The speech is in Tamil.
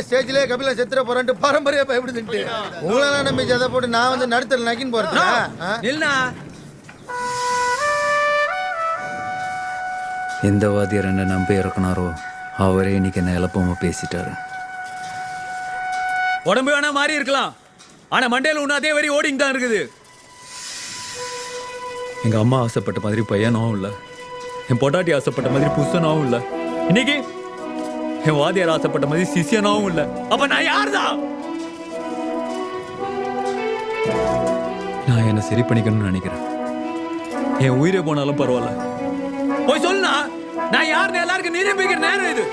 ஸ்டேஜ்லயே கபில செத்துற போறேன்ட்டு பாரம்பரிய பயப்படுதுட்டு உங்களெல்லாம் நம்பி ஜதை போட்டு நான் வந்து நடுத்தல நக்கின்னு போறேன். எந்த வாத்தியார் என்ன நம்பி இறக்குனாரோ அவரே இன்னைக்கு என்ன இழப்பமா பேசிட்டாரு. உடம்பு வேணா மாறி இருக்கலாம், ஆனா மண்டையில ஒண்ணு அதே வரி ஓடிங் தான் இருக்குது. எங்க அம்மா ஆசைப்பட்ட மாதிரி பையனாவும் இல்ல, என் பொட்டாட்டி ஆசைப்பட்ட மாதிரி புருஷனாவும் இல்ல, இன்னைக்கு என் வாத்தியார் ஆசைப்பட்ட மாதிரி சிஷியனாவும் இல்ல. அப்ப நான் யாருதான்? நான் என்ன சரி பண்ணிக்கணும்னு நினைக்கிறேன். என் உயிரே போனாலும் பரவாயில்ல, போய் சொல்லுனா நான் யாருன்னு எல்லாருக்கும் நிரூபிக்கிற நேரம் இது.